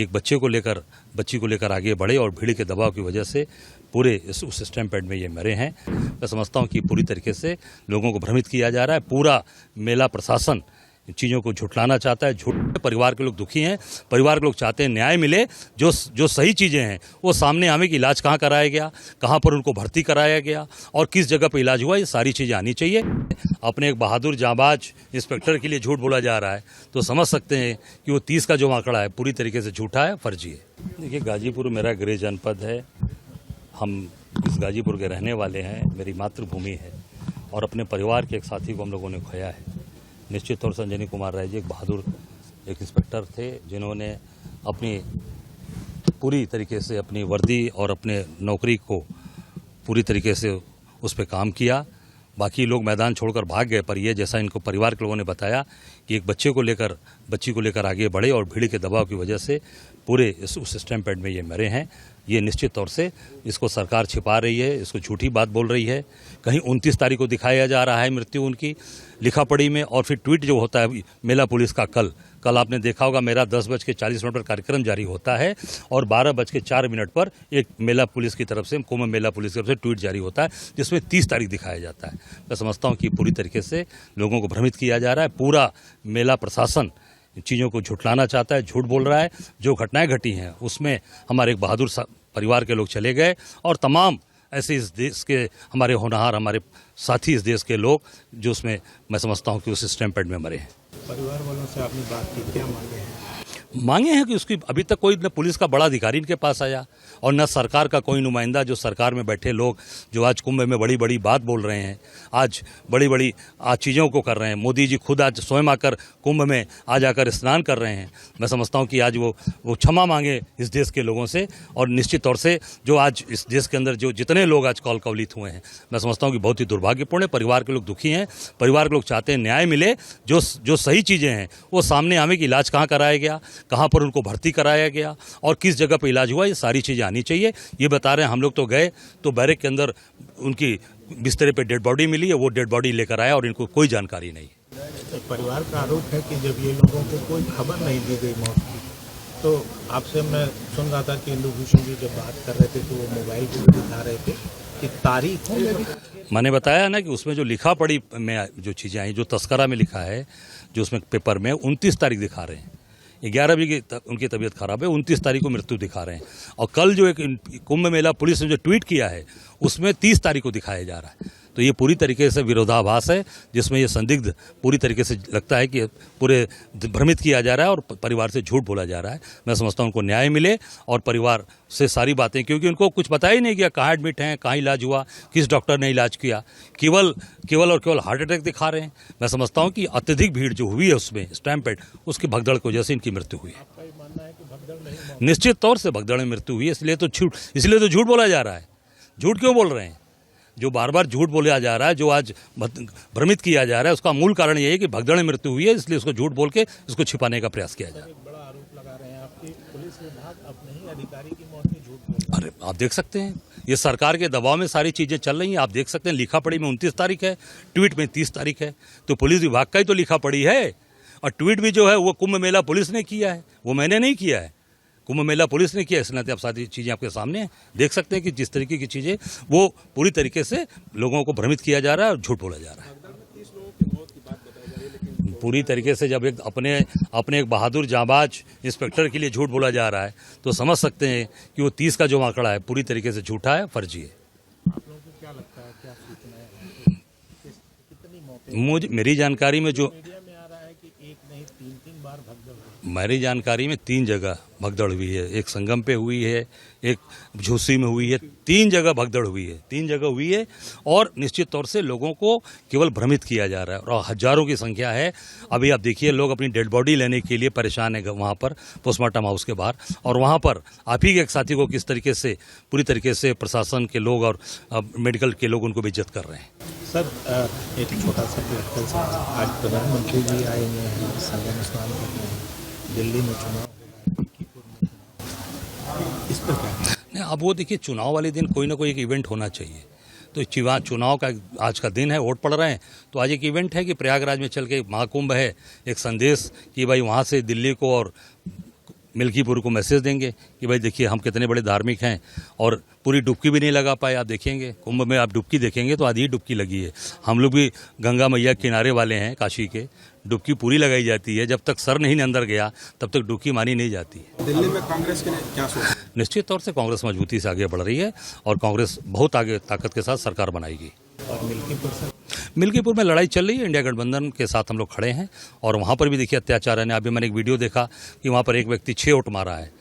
एक बच्ची को लेकर आगे बढ़े और भीड़ के दबाव की वजह से पूरे उस स्टैम्प पैड में ये मरे हैं। मैं समझता हूँ कि पूरी तरीके से लोगों को भ्रमित किया जा रहा है। पूरा मेला प्रशासन चीज़ों को झुठलाना चाहता है। परिवार के लोग दुखी हैं। परिवार के लोग चाहते हैं न्याय मिले, जो सही चीज़ें हैं वो सामने आवे कि इलाज कहाँ कराया गया, कहाँ पर उनको भर्ती कराया गया और किस जगह पर इलाज हुआ, ये सारी चीज़ें आनी चाहिए। अपने एक बहादुर जांबाज इंस्पेक्टर के लिए झूठ बोला जा रहा है तो समझ सकते हैं कि वो 30 का जो आंकड़ा है पूरी तरीके से झूठा है, फर्जी है। देखिए, गाजीपुर मेरा गृह जनपद है। हम इस गाजीपुर के रहने वाले हैं, मेरी मातृभूमि है और अपने परिवार के एक साथी को हम लोगों ने खोया है। निश्चित तौर से अंजनी कुमार राय जी एक बहादुर एक इंस्पेक्टर थे जिन्होंने अपनी पूरी तरीके से अपनी वर्दी और अपने नौकरी को पूरी तरीके से उस पर काम किया। बाकी लोग मैदान छोड़कर भाग गए, पर ये जैसा इनको परिवार के लोगों ने बताया कि एक बच्ची को लेकर आगे बढ़े और भीड़ के दबाव की वजह से पूरे उस स्टैम्प पैड में ये मरे हैं। ये निश्चित तौर से इसको सरकार छिपा रही है, इसको झूठी बात बोल रही है। कहीं 29 तारीख को दिखाया जा रहा है मृत्यु उनकी लिखा पढ़ी में, और फिर ट्वीट जो होता है मेला पुलिस का कल आपने देखा होगा मेरा 10:40 पर कार्यक्रम जारी होता है और 12:04 पर एक मेला पुलिस की तरफ से कुंभ मेला पुलिस की तरफ से ट्वीट जारी होता है जिसमें 30 तारीख दिखाया जाता है। मैं समझता हूँ कि पूरी तरीके से लोगों को भ्रमित किया जा रहा है। पूरा मेला प्रशासन चीज़ों को झुठलाना चाहता है, झूठ बोल रहा है। जो घटनाएं घटी हैं उसमें हमारे एक बहादुर परिवार के लोग चले गए और तमाम ऐसे इस देश के हमारे होनहार, हमारे साथी इस देश के लोग जो उसमें मैं समझता हूँ कि उस स्टैम्प पैड में मरे हैं। परिवार वालों से आपने बात की, क्या मांगे हैं कि उसकी अभी तक कोई न पुलिस का बड़ा अधिकारी इनके पास आया और न सरकार का कोई नुमाइंदा, जो सरकार में बैठे लोग जो आज कुंभ में बड़ी बड़ी बात बोल रहे हैं, आज बड़ी चीज़ों को कर रहे हैं। मोदी जी खुद आज स्वयं आकर कुंभ में आज आकर स्नान कर रहे हैं। मैं समझता हूं कि आज वो क्षमा मांगे इस देश के लोगों से और निश्चित तौर से जो आज इस देश के अंदर जो जितने लोग आज कवलित हुए हैं, मैं समझता हूँ कि बहुत ही दुर्भाग्यपूर्ण है। परिवार के लोग दुखी हैं। परिवार के लोग चाहते हैं न्याय मिले, जो सही चीज़ें हैं वो सामने आवे कि इलाज कहाँ कराया गया, कहाँ पर उनको भर्ती कराया गया और किस जगह पर इलाज हुआ, ये सारी चीज़ें आनी चाहिए। ये बता रहे हैं हम लोग तो गए तो बैरक के अंदर उनकी बिस्तरे पे डेड बॉडी मिली है, वो डेड बॉडी लेकर आया और इनको कोई जानकारी नहीं। परिवार का आरोप है कि जब ये लोगों को कोई खबर नहीं दी गई मौत की, तो आपसे मैं सुन रहा था कि इंदुभूषण जी जब बात कर रहे थे तो वो मोबाइल पर दिखा रहे थे कि तारीख। मैंने बताया ना कि उसमें जो लिखा पढ़ी में जो चीज़ें आई, जो तस्करा में लिखा है, जो उसमें पेपर में 29 तारीख दिखा रहे हैं। 11 बजे उनकी तबीयत खराब है, 29 तारीख को मृत्यु दिखा रहे हैं। और कल जो एक कुंभ मेला पुलिस ने जो ट्वीट किया है उसमें 30 तारीख को दिखाया जा रहा है। तो ये पूरी तरीके से विरोधाभास है, जिसमें ये संदिग्ध पूरी तरीके से लगता है कि पूरे भ्रमित किया जा रहा है और परिवार से झूठ बोला जा रहा है। मैं समझता हूँ उनको न्याय मिले और परिवार से सारी बातें, क्योंकि उनको कुछ पता ही नहीं किया कहाँ एडमिट हैं, कहाँ इलाज हुआ, किस डॉक्टर ने इलाज किया, केवल हार्ट अटैक दिखा रहे हैं। मैं समझता हूँ कि अत्यधिक भीड़ जो हुई है उसमें स्टैम्प पैड, उसकी भगदड़ की वजह से इनकी मृत्यु हुई है। निश्चित तौर से भगदड़ में मृत्यु हुई है, इसलिए तो झूठ बोला जा रहा है। झूठ क्यों बोल रहे हैं? जो बार बार झूठ बोला जा रहा है, जो आज भ्रमित किया जा रहा है, उसका मूल कारण ये है कि भगदड़ में मृत्यु हुई है, इसलिए उसको झूठ बोल के इसको छिपाने का प्रयास किया जा रहा है। बड़ा आरोप लगा रहे हैं आपकी पुलिस विभाग अपने ही अधिकारी की मौत में झूठ बोल रहा है। अरे आप देख सकते हैं, ये सरकार के दबाव में सारी चीज़ें चल रही हैं। आप देख सकते हैं लिखा पढ़ी में 29 तारीख है, ट्वीट में 30 तारीख है, तो पुलिस विभाग का ही तो लिखा पढ़ी है। और ट्वीट भी जो है वो कुंभ मेला पुलिस ने किया है, वो मैंने नहीं किया है, कुंभ मेला पुलिस ने किया। इसलिए अब सारी चीज़ें आपके सामने हैं, देख सकते हैं कि जिस तरीके की चीज़ें वो पूरी तरीके से लोगों को भ्रमित किया जा रहा है और झूठ बोला जा रहा है। पूरी तरीके से जब अपने एक बहादुर जांबाज इंस्पेक्टर के लिए झूठ बोला जा रहा है तो समझ सकते हैं कि वो 30 का जो आंकड़ा है पूरी तरीके से झूठा है, फर्जी है। आप लोगों को क्या लगता है, क्या सूचना है, कितनी मौतें? मेरी जानकारी में जो मीडिया में आ रहा है कि एक नहीं 3 बार भगदड़ हुई। मेरी जानकारी में 3 जगह भगदड़ हुई है। एक संगम पे हुई है, एक झूसी में हुई है, 3 जगह भगदड़ हुई है, 3 जगह हुई है। और निश्चित तौर से लोगों को केवल भ्रमित किया जा रहा है और हजारों की संख्या है। अभी आप देखिए लोग अपनी डेड बॉडी लेने के लिए परेशान है वहाँ पर पोस्टमार्टम हाउस के बाहर, और वहाँ पर आप ही के एक साथी को किस तरीके से पूरी तरीके से प्रशासन के लोग और मेडिकल के लोग उनको बेइज्जत कर रहे हैं। सर एक छोटा सा प्रैक्टिकल सवाल, आज प्रधानमंत्री जी आएंगे हैं, संगम स्नान करने हैं, दिल्ली में चुनाव होगा, इस पर क्या नहीं, अब वो देखिए चुनाव वाले दिन कोई ना कोई एक इवेंट होना चाहिए। तो चुनाव का आज का दिन है, वोट पड़ रहे हैं, तो आज एक इवेंट है कि प्रयागराज में चल के महाकुंभ है, एक संदेश कि भाई वहाँ से दिल्ली को और मिल्कीपुर को मैसेज देंगे कि भाई देखिए हम कितने बड़े धार्मिक हैं, और पूरी डुबकी भी नहीं लगा पाए। आप देखेंगे कुंभ में, आप डुबकी देखेंगे तो आधी ही डुबकी लगी है। हम लोग भी गंगा मैया किनारे वाले हैं काशी के, डुबकी पूरी लगाई जाती है। जब तक सर नहीं अंदर गया तब तक डुबकी मानी नहीं जाती है। दिल्ली में कांग्रेस के लिए क्या सोच? निश्चित तौर से कांग्रेस मजबूती से आगे बढ़ रही है और कांग्रेस बहुत आगे ताकत के साथ सरकार बनाएगी। और मिल्कीपुर से मिल्कीपुर में लड़ाई चल रही है, इंडिया गठबंधन के साथ हम लोग खड़े हैं और वहाँ पर भी देखिए अत्याचार है। अभी मैंने एक वीडियो देखा कि वहाँ पर एक व्यक्ति 6 वोट मारा है,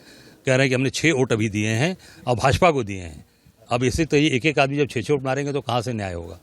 कह रहे हैं कि हमने 6 वोट अभी दिए हैं और भाजपा को दिए हैं। अब इसी तो एक एक आदमी जब 6 वोट मारेंगे तो कहाँ से न्याय होगा।